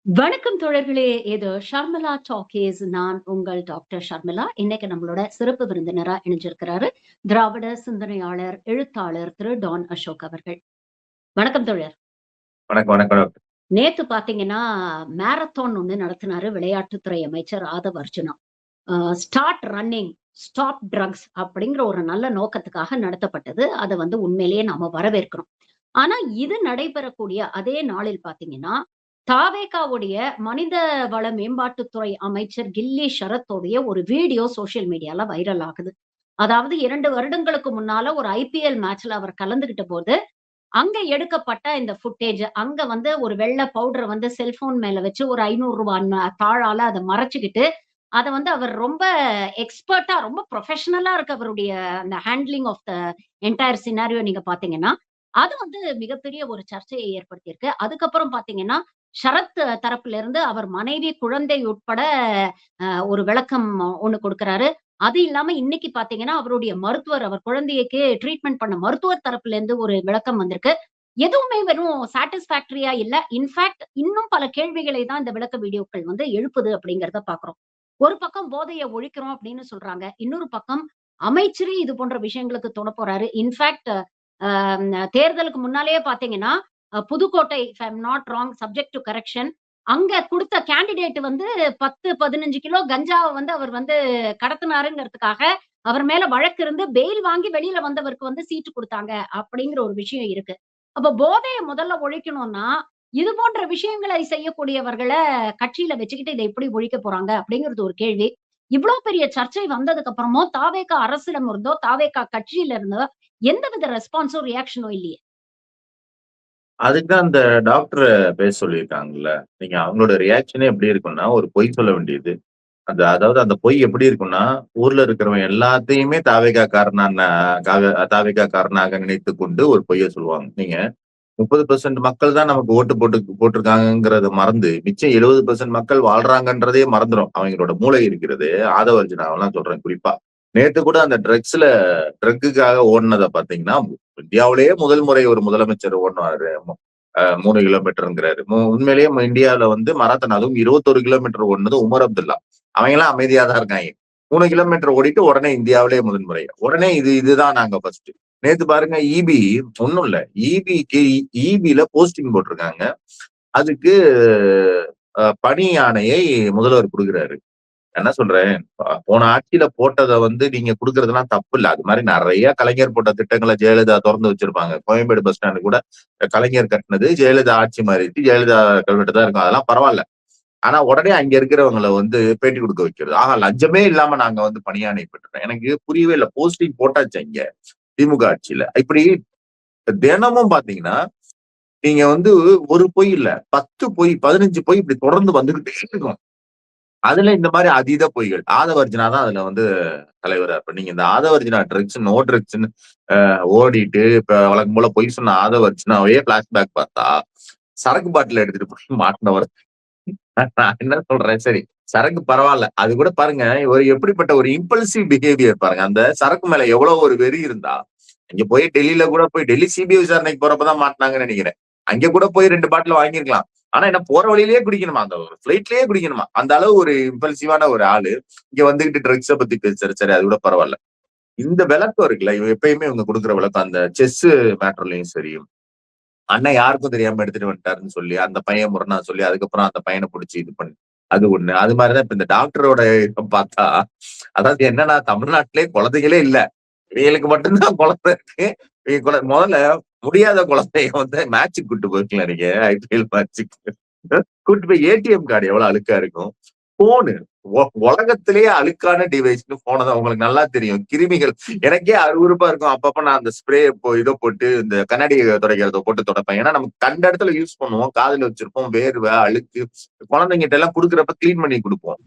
வணக்கம் தோழர்களே! இது ஷர்மிளா டாக்கீஸ். நான் உங்கள் டாக்டர் ஷர்மிளா. இன்னைக்கு நம்மளோட சிறப்பு விருந்தினரா இணைஞ்சிருக்கிறாரு. திராவிட சிந்தனையாளர், எழுத்தாளர் திரு டான் அசோக் அவர்கள். வணக்கம் தோழர். வணக்கம், வணக்கம் டாக்டர். நேத்து பார்த்தீங்கன்னா, மாரத்தான் ஒண்ணு நடத்தினாரு விளையாட்டுத்துறை அமைச்சர் Aadhav Arjuna. Start running, stop drugs அப்படிங்கிற ஒரு நல்ல நோக்கத்துக்காக நடத்தப்பட்டது. அத உண்மையிலேயே நாம வரவேற்கிறோம். ஆனா, இது நடைபெறக்கூடிய அதே நாளில் பார்த்தீங்கன்னா, தாவேகாவுடைய மனித வள மேம்பாட்டுத்துறை அமைச்சர் கில்லி ஷரத்தோடைய ஒரு வீடியோ சோசியல் மீடியால வைரல் ஆகுது. அதாவது 2 வருடங்களுக்கு முன்னால ஒரு ஐபிஎல் மேட்ச்ல அவர் கலந்துகிட்ட போது, அங்க எடுக்கப்பட்ட இந்த ஃபுட்டேஜ். அங்க ஒரு வெள்ள பவுடர செல்போன் மேல வச்சு ஒரு ரூ. 500 தாழால அத மறைச்சுக்கிட்டு, அத அவர் ரொம்ப எக்ஸ்பெர்ட்டா, ரொம்ப புரொஃபஷனலா இருக்கு அவருடைய அந்த handling of the entire scenario நீங்க பார்த்தீங்கன்னா, அது மிகப்பெரிய ஒரு சர்ச்சையை ஏற்படுத்தியிருக்கு. அதுக்கப்புறம் பார்த்தீங்கன்னா, ஷரத் தரப்புல இருந்து அவர் மனைவி, குழந்தை உட்பட ஒரு விளக்கம் ஒண்ணு குடுக்குறாரு. அது இல்லாம இன்னைக்கு பார்த்தீங்கன்னா, அவருடைய மருத்துவர், அவர் குழந்தைக்கு ட்ரீட்மெண்ட் பண்ண மருத்துவர் தரப்புல இருந்து ஒரு விளக்கம் வந்திருக்கு. எதுவுமே வெறும் சாட்டிஸ்ஃபாக்டரியா இல்ல. இன்ஃபாக்ட் இன்னும் பல கேள்விகளை தான் இந்த விளக்க வீடியோக்கள் எழுப்புது அப்படிங்கிறத பார்க்கிறோம். ஒரு பக்கம் போதைய ஒழிக்கிறோம் அப்படின்னு சொல்றாங்க. இன்னொரு பக்கம் அமைச்சரே இது போன்ற விஷயங்களுக்கு போறாரு. இன்ஃபாக்ட் அ தேர்தலுக்கு முன்னாலேயே பார்த்தீங்கன்னா, Pudukkottai if I am not wrong subject to correction அங்க குடுத்த கேண்டிடேட் 10, 15 கிலோ கஞ்சாவ அவர் கடத்துனாருங்கிறதுக்காக, அவர் மேல வழக்கு இருந்து பெயில் வாங்கி வெளியில வந்தவருக்கு சீட்டு குடுத்தாங்க. அப்படிங்கிற ஒரு விஷயம் இருக்கு. அப்ப போதைய முதல்ல ஒழிக்கணும்னா, இது போன்ற விஷயங்களை செய்யக்கூடியவர்கள கட்சியில வச்சுக்கிட்டு இத எப்படி ஒழிக்க போறாங்க? அப்படிங்கிறது ஒரு கேள்வி. இவ்ளோ பெரிய சர்ச்சை வந்ததுக்கு அப்புறமும் தாவேகா அரசிடம் இருந்தோ, தாவேகா கட்சியில இருந்தோ எந்தவித ரெஸ்பான்ஸோ, ரியாக்ஷனோ இல்லையே! அதுக்கு தான் அந்த டாக்டர பேச சொல்லியிருக்காங்கல்ல. நீங்க அவங்களோட ரியாக்ஷனே எப்படி இருக்கும்னா, ஒரு பொய் சொல்ல வேண்டியது. அதாவது அந்த பொய் எப்படி இருக்கும்னா, ஊர்ல இருக்கிறவன் எல்லாத்தையுமே தாவேகா காரனாக நினைத்துக் கொண்டு ஒரு பொய்ய சொல்லுவாங்க. நீங்க 30% மக்கள் தான் நமக்கு ஓட்டு போட்டிருக்காங்கங்கிறத மறந்து, மிச்சம் 70% மக்கள் வாழ்றாங்கன்றதே மறந்துரும். அவங்களோட மூளை இருக்கிறது. ஆதவ அர்ஜுனாவெல்லாம் சொல்றேன் குறிப்பா. நேத்து கூட அந்த ட்ரக்குக்காக ஓடுனத பாத்தீங்கன்னா, இந்தியாவிலேயே முதல் முறை ஒரு முதலமைச்சர் ஓடுனாரு. 3 கிலோமீட்டர்ங்கிறாரு. உண்மையிலேயே இந்தியாவுல மாரத்தான் அதுவும் 21 கிலோமீட்டர் ஓடுனது உமர் அப்துல்லா. அவங்கலாம் அமைதியா தான் இருக்காங்க. 3 கிலோமீட்டர் ஓடிட்டு உடனே இந்தியாவிலேயே முதல் முறை. உடனே இதுதான் நாங்க ஃபர்ஸ்ட். நேத்து பாருங்க ஒண்ணும் இல்ல. ஈபில போஸ்டிங் போட்டிருக்காங்க. அதுக்கு பணி ஆணையை முதல்வர் குடுக்குறாரு. என்ன சொல்றேன், போன ஆட்சியில போட்டத நீங்க குடுக்கறதெல்லாம் தப்பு இல்ல. அது மாரி நெறைய கலைஞர் போட்ட திட்டங்கள ஜெயலலிதா தொறந்து வச்சிருப்பாங்க. கோயம்பேடு பஸ் ஸ்டாண்ட் கூட கலைஞர் கட்டுனது. ஜெயலலிதா ஆட்சி மாறிடுச்சு. ஜெயலலிதா கல்வெட்டு தான் இருக்கும். அதெல்லாம் பரவால்ல. ஆனா உடனே அங்க இருக்கிறவங்கள பேட்டி குடுக்க வைக்கிறது. ஆஹா, லஞ்சமே இல்லாம நாங்க பணியாணை பெற்றுட்டோம். எனக்கு புரியவே இல்ல. போஸ்டிங் போட்டாச்சு அங்க. திமுக ஆட்சியில. இப்படி தினமும் பாத்தீங்கன்னா, நீங்க ஒரு பொய் இல்ல. 10 பொய், 15 பொய் இப்படி தொடர்ந்து வந்துகிட்டே இருக்கும். அதுல இந்த மாரி அதீத பொய்கள். ஆதவர்ஜுனா தான் அதுல தலைவரா இருப்பார். நீங்க இந்த ஆதவர்ஜுனா ட்ரக்ஸ், நோ ட்ரக்ஸ்ன்னு ஓடிட்டு, இப்ப வழக்கம் போல பொய் சொன்ன ஆதவர்ஜுனாவையே பிளாஷ்பேக் பார்த்தா, சரக்கு பாட்டில் எடுத்துட்டு போய் மாட்டினவர். நான் என்ன சொல்றேன், சரி சரக்கு பரவால்ல. அது கூட பாருங்க, ஒரு எப்படிப்பட்ட ஒரு இம்பல்சிவ் பிஹேவியர் பாருங்க. அந்த சரக்கு மேல எவ்வளவு ஒரு வெறி இருந்தா, அங்க போய் டெல்லியில கூட போய் டெல்லி சிபிஐ விசாரணைக்கு போறப்பதான் மாட்டினாங்கன்னு நினைக்கிறேன். அங்க கூட போய் 2 பாட்டில் வாங்கியிருக்கலாம். ஆனா என்ன, போற வழியிலேயே குடிக்கணுமா? அந்த ஒரு ஃபிளைட்லயே குடிக்கணுமா? அந்த அளவு ஒரு இம்பல்சிவான ஒரு ஆளு. இங்க வந்துகிட்டு ட்ரக்ஸ பத்தி பேசுறாரு. சரி, அது கூட பரவால்ல. இந்த விளக்கம் இருக்குல்ல, எப்பயுமே இவங்க குடுக்குற விளக்கம், அந்த செஸ் மேட்டர்லயும் சரி, அண்ணன் யாருக்கும் தெரியாம எடுத்துட்டு வந்துட்டாருன்னு சொல்லி, அந்த பையன் முரணா சொல்லி, அதுக்கப்புறம் அந்த பையன புடிச்சு இது பண்ணி அது ஒண்ணு. அது மாதிரிதான் இப்ப இந்த டாக்டரோட இத பார்த்தா, அதாவது என்னன்னா, தமிழ்நாட்டிலே குழந்தைகளே இல்ல. இவங்களுக்கு மட்டும்தான் குழந்தை இருக்கு. முதல்ல முடியாத குழந்தைய மேட்சுக்கு கூட்டு போயிருக்கலாம் நீங்க. ஐபிஎல் மேட்சுக்கு கூட்டு போய் ஏடிஎம் கார்டு எவ்வளவு அழுக்கா இருக்கும். போனு உலகத்திலேயே அழுக்கான டிவைஸ்னு போனது உங்களுக்கு நல்லா தெரியும். கிருமிகள் எனக்கே அருவருப்பா இருக்கும். அப்பப்ப நான் அந்த ஸ்ப்ரே இதை போட்டு இந்த கண்ணாடி துடைக்கிறத போட்டு துடைப்பேன். ஏன்னா நம்ம கண்ட இடத்துல யூஸ் பண்ணுவோம், காதுல வச்சிருப்போம், வேர்வை அழுக்கு. குழந்தைங்கிட்ட எல்லாம் குடுக்குறப்ப கிளீன் பண்ணி கொடுப்போம்.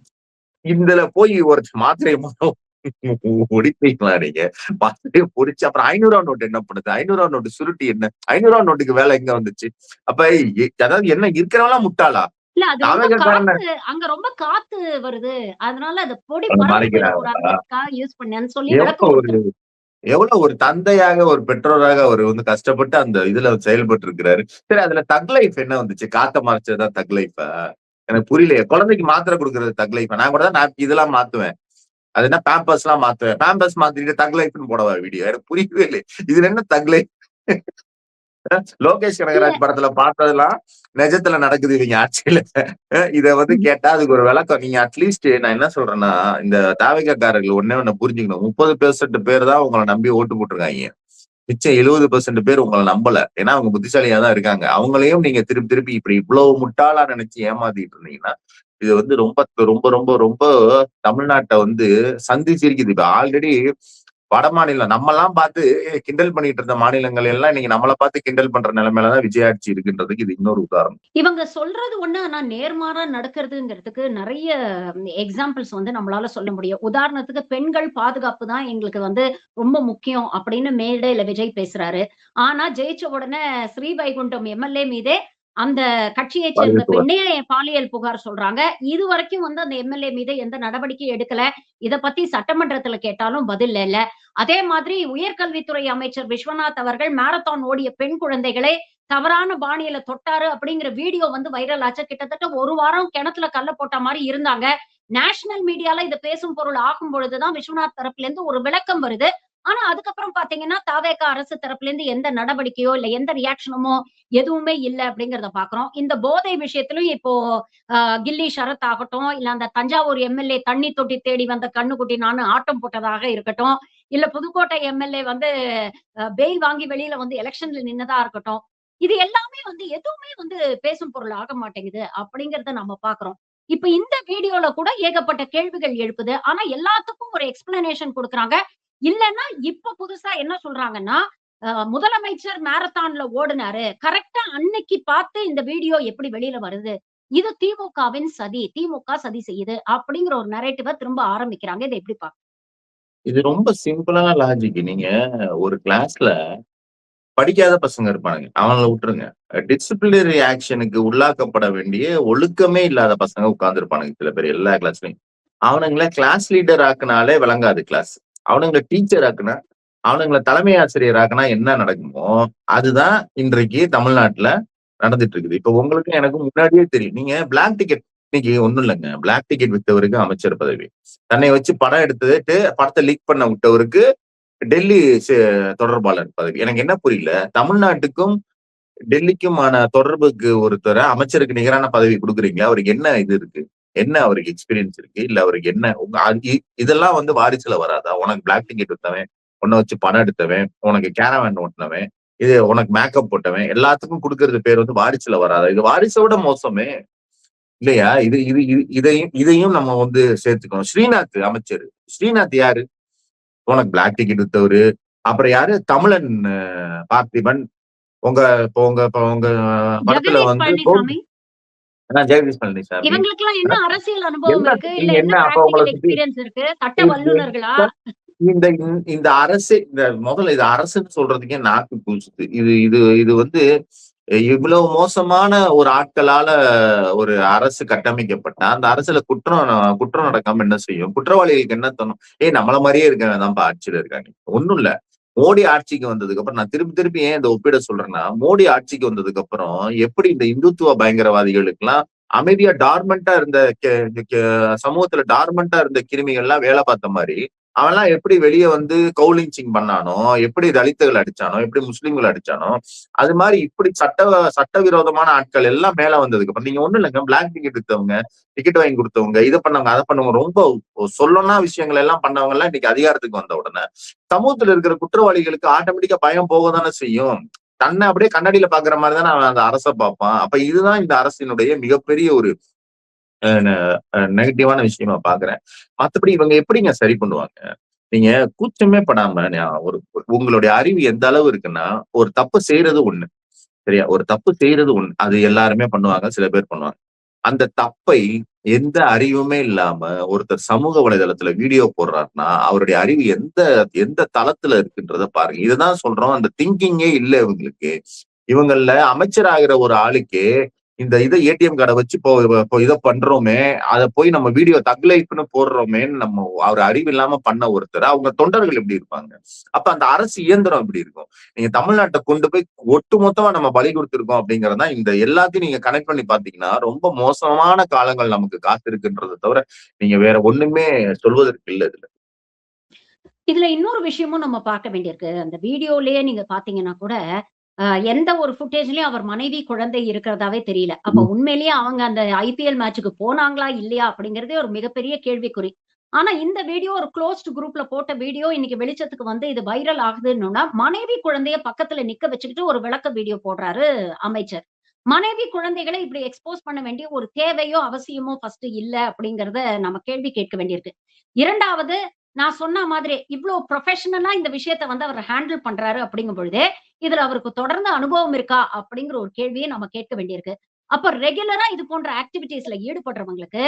இதுல போய் ஒரு மாத்திரையை ஒடிப்பீங்களா நீங்க? மாத்திரையை பொடிச்சு அப்புறம் 500 நோட்டு என்ன பண்ணுது? 500 நோட்டு சுருட்டி என்ன? 500 நோட்டுக்கு வேலை எங்க வந்துச்சு? அப்ப அதாவது என்ன, இருக்கிறவெல்லாம் முட்டாளா? இல்ல அது ரொம்ப தாவேக்காரன காத்து அங்க ரொம்ப காத்து வருது. அதனால அத பொடி அத பறந்து மறைக்கிறாங்க. போயிடக்கூடாதுங்கிறதுக்காக யூஸ் பண்ணேன்னு சொல்லி எவ்வளவு விளக்கம் ஒரு குடுக்குறாங்க. எவ்வளவு ஒரு தந்தையாக, ஒரு பெற்றோராக அவர் கஷ்டப்பட்டு அந்த இதுல செயல்பட்டு இருக்கிறாரு. சரி, அதுல தக் லைஃப் என்ன வந்துச்சு? காத்த மறைச்சதுதான் தக் லைஃபா? எனக்கு புரியலையே. குழந்தைக்கு மாத்திரை கொடுக்கறது தக் லைஃப். நான் கூட தான் இதெல்லாம் மாத்துவேன். அது என்ன பேம்பர்ஸ் எல்லாம் மாத்துவேன். பேம்பர்ஸ் மாத்திட்டு தக் லைஃப்னு போடவா வீடியோ? எனக்கு புரியவே இல்லை. இதுல என்ன தக் லைஃப்? லோகேஷ் கனகராஜ் படத்துல பார்த்ததெல்லாம் நிஜத்துல நடக்குது இவங்க ஆட்சியில. இத வந்து கேட்டா அதுக்கு ஒரு விளக்கம். நீங்க அட்லீஸ்ட் நான் என்ன சொல்றேன்னா, இந்த தாவகக்காரர்கள் ஒண்ணு புரிஞ்சுக்கணும். 30% பேர் தான் உங்களை நம்பி ஓட்டு போட்டிருக்காங்க. மிச்சம் 70% பேர் உங்களை நம்பல. ஏன்னா அவங்க புத்திசாலியா தான் இருக்காங்க. அவங்களையும் நீங்க திருப்பி திருப்பி இப்படி இவ்வளவு முட்டாளா நினைச்சு ஏமாத்திட்டு இருந்தீங்கன்னா, இது வந்து ரொம்ப ரொம்ப ரொம்ப ரொம்ப தமிழ்நாட்டை வந்து சந்திச்சிருக்குது. இப்ப ஆல்ரெடி வட மாநிலம் நம்மெல்லாம் பார்த்து கிண்டல் பண்ணிட்டு இருந்த மாநிலங்கள் எல்லாம் இன்னைக்கு நம்மளை பார்த்து கிண்டல் பண்ற நிலைமையிலதான் விஜயாட்சி இருக்குன்றதுக்கு இது இன்னொரு உதாரணம். இவங்க சொல்றது ஒண்ணு, ஆனா நேர்மாறா நடக்கிறதுங்கிறதுக்கு நிறைய எக்ஸாம்பிள்ஸ் வந்து நம்மளால சொல்ல முடியும். உதாரணத்துக்கு பெண்கள் பாதுகாப்பு தான் எங்களுக்கு வந்து ரொம்ப முக்கியம் அப்படின்னு மேடையில விஜய் பேசுறாரு. ஆனா ஜெயிச்ச உடனே ஸ்ரீவைகுண்டம் எம்எல்ஏ மீதே அந்த கட்சியை சேர்ந்த பெண்ணே பாலியல் புகார் சொல்றாங்க. இது வரைக்கும் வந்து அந்த எம்எல்ஏ மீது எந்த நடவடிக்கையும் எடுக்கல. இத பத்தி சட்டமன்றத்துல கேட்டாலும் பதில் இல்ல. அதே மாதிரி உயர்கல்வித்துறை அமைச்சர் விஸ்வநாத் அவர்கள் மாரத்தான் ஓடிய பெண் குழந்தைகளை தவறான பாணியில தொட்டாரு அப்படிங்கிற வீடியோ வந்து வைரல் ஆச்சு. கிட்டத்தட்ட ஒரு வாரம் கிணத்துல கல்ல போட்ட மாதிரி இருந்தாங்க. நேஷனல் மீடியால இது பேசும் பொருள் ஆகும் பொழுதுதான் விஸ்வநாத் தரப்புல இருந்து ஒரு விளக்கம் வருது. ஆனா அதுக்கப்புறம் பாத்தீங்கன்னா தாவேகா அரசு தரப்புல இருந்து எந்த நடவடிக்கையோ இல்ல எந்த ரியாக்ஷனுமோ எதுவுமே இல்ல அப்படிங்கறத பாக்குறோம். இந்த போதை விஷயத்திலும் இப்போ கில்லி ஷரத் ஆகட்டும், இல்ல அந்த தஞ்சாவூர் எம்எல்ஏ தண்ணி தொட்டி தேடி வந்த கண்ணுக்குட்டி நானு ஆட்டம் போட்டதாக இருக்கட்டும், இல்ல புதுக்கோட்டை எம்எல்ஏ வந்து பெயில் வாங்கி வெளியில வந்து எலெக்ஷன்ல நின்னதா இருக்கட்டும், இது எல்லாமே வந்து எதுவுமே வந்து பேசும் பொருள் ஆக மாட்டேங்குது அப்படிங்கறத நம்ம பாக்குறோம். இப்ப இந்த வீடியோல கூட ஏகப்பட்ட கேள்விகள் எழுப்புது. ஆனா எல்லாத்துக்கும் ஒரு எக்ஸ்பிளனேஷன் கொடுக்குறாங்க. இல்லன்னா இப்ப புதுசா என்ன சொல்றாங்கன்னா, முதலமைச்சர் மாரத்தான்ல ஓடுனாரு. கரெக்ட்டா அன்னைக்கு பார்த்து இந்த வீடியோ எப்படி வெளியில வருது? இது திமுகவின் சதி. திமுக சதி செய்யுது. அப்படிங்கிற ஒரு நரேட்டிவ திரும்ப ஆரம்பிக்கிறாங்க. இத எப்படி பாக்க? இது ரொம்ப சிம்பிளான லாஜிக். நீங்க ஒரு கிளாஸ்ல படிக்காத பசங்க இருப்பானுங்க. அவங்கள விட்டுருங்க. டிசிப்ளினரி ஆக்ஷனுக்கு உள்ளாக்கப்பட வேண்டிய ஒழுக்கமே இல்லாத பசங்க உட்கார்ந்து இருப்பானுங்க சில பேர் எல்லா கிளாஸ்லயும். அவனுங்கள கிளாஸ் லீடர் ஆக்குனாலே விளங்காது கிளாஸ். அவனுங்களை டீச்சர் ஆக்குனா, அவனுங்களை தலைமை ஆசிரியர் ஆக்குனா என்ன நடக்குமோ அதுதான் இன்றைக்கு தமிழ்நாட்டுல நடந்துட்டு இருக்குது. இப்ப உங்களுக்கு எனக்கு முன்னாடியே தெரியும். நீங்க பிளாக் டிக்கெட் இன்னைக்கு ஒண்ணும் இல்லைங்க. பிளாக் டிக்கெட் வித்தவருக்கு அமைச்சர் பதவி, தன்னை வச்சு படம் எடுத்துட்டு படத்தை லீக் பண்ண விட்டவருக்கு டெல்லி தொடர்பாளர் பதவி. எனக்கு என்ன புரியல, தமிழ்நாட்டுக்கும் டெல்லிக்குமான தொடர்புக்கு ஒருத்தர அமைச்சருக்கு நிகரான பதவி கொடுக்குறீங்களா? அவருக்கு என்ன இது இருக்கு? என்ன அவருக்கு எக்ஸ்பீரியன்ஸ் இருக்கு? இல்ல அவருக்கு என்ன இதெல்லாம் வந்து வாரிசுல வராதா? உனக்கு பிளாக் டிக்கெட் வித்தவன், உன்னை வச்சு படம் எடுத்தவன், உனக்கு கேரவேன் ஓட்டினவன், இது உனக்கு மேக்கப் போட்டவன், எல்லாத்துக்கும் கொடுக்கறது பேர் வந்து வாரிசுல வராதா? இது வாரிசோட மோசமே இல்லையா? இது இது இதையும் நம்ம வந்து சேர்த்துக்கணும். ஸ்ரீநாத் அமைச்சர், ஸ்ரீநாத் யாரு? உனக்கு பிளாக் டிக்கெட் வித்தவரு. அப்புறம் யாரு? தமிழன் பார்த்திபன். உங்க உங்க படத்துல வந்து ஜெகதீஷ் பழனிசாமி. இவங்களுக்கெல்லாம் என்ன அரசியல் அனுபவம் இருக்கு? இல்ல என்ன அப்ப பிராக்டிகல் எக்ஸ்பீரியன்ஸ் இருக்கு? சட்ட வல்லுநர்களா? இந்த அரசு இந்த முதல்ல இது அரசுன்னு சொல்றதுக்கே நாக்கு கூசுது. இது இது இது வந்து இவ்வளவு மோசமான ஒரு ஆட்களால ஒரு அரசு கட்டமைக்கப்பட்டா அந்த அரசுல குற்றம் நடக்காம என்ன செய்யும்? குற்றவாளிகளுக்கு என்ன தோணும்? நம்மள மாதிரியே இருக்கவங்க தான் ஆட்சியில இருக்காங்க. ஒண்ணும் இல்ல. மோடி ஆட்சிக்கு வந்ததுக்கு அப்புறம் நான் திருப்பி திருப்பி ஏன் இந்த ஒப்பிட சொல்றேன்னா, மோடி ஆட்சிக்கு வந்ததுக்கு அப்புறம் எப்படி இந்த இந்துத்துவ பயங்கரவாதிகளுக்கு எல்லாம் அமைதியா டார்மெண்டா இருந்த சமூகத்துல டார்மெண்டா இருந்த கிருமிகள்லாம் வேலை பார்த்த மாதிரி அவன்லாம் எப்படி வெளியே வந்து கவுலிஞ்சிங் பண்ணானோ, எப்படி தலித்துகள் அடிச்சானோ, எப்படி முஸ்லிம்கள் அடிச்சானோ, அது மாதிரி இப்படி சட்டவிரோதமான ஆட்கள் எல்லாம் மேல வந்ததுக்கு அப்புறம் நீங்க ஒண்ணும் இல்லைங்க. பிளாக் டிக்கெட் வித்தவங்க, டிக்கெட் வாங்கி கொடுத்தவங்க, இதை பண்ணவங்க, அதை பண்ணவங்க, ரொம்ப சொல்லனா விஷயங்கள் எல்லாம் பண்ணவங்க எல்லாம் இன்னைக்கு அதிகாரத்துக்கு வந்த உடனே சமூகத்துல இருக்கிற குற்றவாளிகளுக்கு ஆட்டோமேட்டிக்கா பயம் போக தானே செய்யும். தன்னை அப்படியே கண்ணாடியில பாக்குற மாதிரி தானே அவன் அந்த அரசை பார்ப்பான். அப்ப இதுதான் இந்த அரசினுடைய மிகப்பெரிய ஒரு நெகட்டிவான விஷயமா பாக்குறேன். மத்தபடி இவங்க எப்படிங்க சரி பண்ணுவாங்க? நீங்க கூச்சமே படாம ஒரு உங்களுடைய அறிவு எந்த அளவு இருக்குன்னா, ஒரு தப்பு செய்யறது ஒண்ணு சரியா? ஒரு தப்பு செய்யறது ஒண்ணு, அது எல்லாருமே பண்ணுவாங்க, சில பேர் பண்ணுவாங்க. அந்த தப்பை எந்த அறிவுமே இல்லாம ஒருத்தர் சமூக வலைதளத்துல வீடியோ போடுறாருன்னா அவருடைய அறிவு எந்த எந்த தளத்துல இருக்குன்றத பாருங்க. இதுதான் சொல்றோம், அந்த திங்கிங்கே இல்ல இவங்களுக்கு. இவங்கள அமைச்சர் ஆகிற ஒரு ஆளுக்கு இந்த இதை ஏடிஎம் கார்டை வச்சு இப்போ இதை பண்றோமே, அதை போய் நம்ம வீடியோ தக் லைஃப்னு போடுறோமேன்னு நம்ம அவர் அறிவு இல்லாம பண்ண ஒருத்தர் அவங்க தொண்டர்கள் எப்படி இருப்பாங்க? அப்ப அந்த அரசு இயந்திரம் எப்படி இருக்கும்? நீங்க தமிழ்நாட்டை கொண்டு போய் ஒட்டு மொத்தமா நம்ம பலி கொடுத்திருக்கோம் அப்படிங்கறதா இந்த எல்லாத்தையும் நீங்க கனெக்ட் பண்ணி பாத்தீங்கன்னா ரொம்ப மோசமான காலங்கள் நமக்கு காத்திருக்குன்றதை தவிர நீங்க வேற ஒண்ணுமே சொல்வதற்கு இல்லை இதுல. இதுல இன்னொரு விஷயமும் நம்ம பார்க்க வேண்டியிருக்கு. அந்த வீடியோலயே நீங்க பார்த்தீங்கன்னா கூட, எந்த ஒரு ஃபுட்டேஜ்லயும் அவர் மனைவி, குழந்தை இருக்கிறதாவே தெரியல. அப்ப உண்மையிலேயே அவங்க அந்த ஐபிஎல் மேட்ச்சுக்கு போனாங்களா? இல்லையா? அப்படிங்கிறதே ஒரு மிகப்பெரிய கேள்விக்குறி. ஆனா இந்த வீடியோ ஒரு குளோஸ்ட் குரூப்ல போட்ட வீடியோ இன்னைக்கு வெளிச்சத்துக்கு வந்து இது வைரல் ஆகுதுன்னோன, மனைவி, குழந்தைய பக்கத்துல நிக்க வச்சுக்கிட்டு ஒரு விளக்க வீடியோ போடுறாரு அமைச்சர். மனைவி, குழந்தைகளை இப்படி எக்ஸ்போஸ் பண்ண வேண்டிய ஒரு தேவையோ, அவசியமோ ஃபர்ஸ்ட் இல்ல அப்படிங்கிறத நம்ம கேள்வி கேட்க வேண்டியிருக்கு. 2வது நான் சொன்ன மாதிரி இவ்ளோ புரொஃபஷனலா இந்த விஷயத்த வந்து அவர் ஹேண்டில் பண்றாரு அப்படிங்கும் பொழுதே, இதுல அவருக்கு தொடர்ந்து அனுபவம் இருக்கா? அப்படிங்கிற ஒரு கேள்விய நம்ம கேட்க வேண்டியிருக்கு. அப்ப ரெகுலரா இது போன்ற ஆக்டிவிட்டீஸ்ல ஈடுபடுறவங்களுக்கு,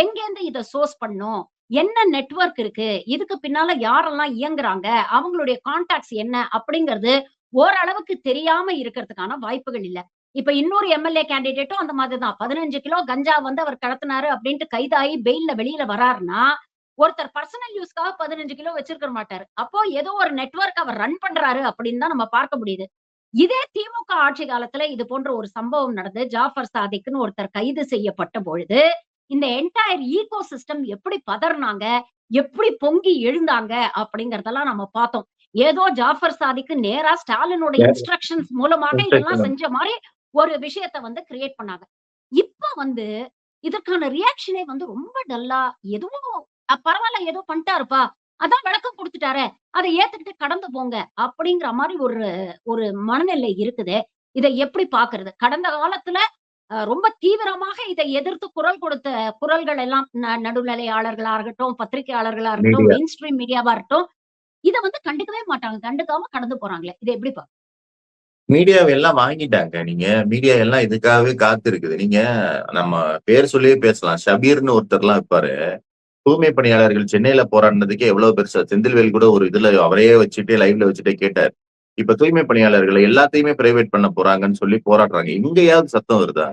எங்கேருந்து இத சோர்ஸ் பண்ணணும்? என்ன நெட்வொர்க் இருக்கு? இதுக்கு பின்னால யாரெல்லாம் இயங்குறாங்க? அவங்களுடைய கான்டாக்ட்ஸ் என்ன? அப்படிங்கிறது ஓரளவுக்கு தெரியாம இருக்கிறதுக்கான வாய்ப்புகள் இல்ல. இப்ப இன்னொரு எம்எல்ஏ கேண்டிடேட்டும் அந்த மாதிரி தான். 15 கிலோ கஞ்சா வந்து அவர் கடத்துனாரு அப்படின்ட்டு கைதாகி பெயில்ல வெளியில வராருன்னா, ஒருத்தர் பர்சனல் யூஸ்க்காக 15 கிலோ வச்சிருக்க மாட்டாரு. அப்போ ஏதோ ஒரு நெட்வொர்க் அவர் ரன் பண்றாரு அப்படின்னு தான் நம்ம பார்க்க முடியுது. இதே திமுக ஆட்சி காலத்துல இது போன்ற ஒரு சம்பவம் நடந்து ஜாஃபர் சாதிக்ன்னு ஒருத்தர் கைது செய்யப்பட்ட பொழுது, இந்த என்டையர் ஈகோ சிஸ்டம் எப்படி பதறுனாங்க, எப்படி பொங்கி எழுந்தாங்க அப்படிங்கிறதெல்லாம் நம்ம பார்த்தோம். ஏதோ ஜாஃபர் சாதிக்கு நேரா ஸ்டாலினோட இன்ஸ்ட்ரக்ஷன்ஸ் மூலமாக இதெல்லாம் செஞ்ச மாரி ஒரு விஷயத்த வந்து கிரியேட் பண்ணாங்க. இப்ப வந்து இதற்கான ரியாக்ஷனே வந்து ரொம்ப டல்லா, எதுவும் பரவால்ல ஏதோ பண்ணிட்டாருப்பா. அதான் விளக்கம் குடுத்துட்டாரே. அத ஏத்துக்கிட்டு கடந்து போங்க. அப்படிங்கிற மாரி ஒரு ஒரு மனநிலை இருக்குதே. இத எப்படி பார்க்கிறது? கடந்த காலத்துல ரொம்ப தீவிரமாக இதை எதிர்த்து குரல் கொடுத்த குரல்கள் எல்லாம் நடுநிலையாளர்களா இருக்கட்டும், பத்திரிகையாளர்களா இருக்கட்டும், மீடியா மெயின் ஸ்ட்ரீம் மீடியாவா இருக்கட்டும், இத வந்து கண்டுக்கவே மாட்டாங்க. கண்டுக்காம கடந்து போறாங்களே. இத எப்படி மீடியாவை எல்லாம் வாங்கிட்டாங்க. நீங்க மீடியா எல்லாம் இதுக்காகவே காத்திருக்குது. நீங்க நம்ம பேர் சொல்லியே பேசலாம். ஷபீர்ன்னு ஒருத்தர்லாம் இருப்பாரு. தூய்மை பணியாளர்கள் சென்னையில போராடினதுக்கே எவ்வளவு பெருசா செந்தில்வேல் கூட ஒரு இதுல அவரையே வச்சுட்டே லைவ்ல வச்சுட்டே கேட்டாரு. இப்ப தூய்மை பணியாளர்களை எல்லாத்தையுமே பிரைவேட் பண்ண போறாங்கன்னு சொல்லி போராடுறாங்க. எங்கேயாவது சத்தம் வருதா?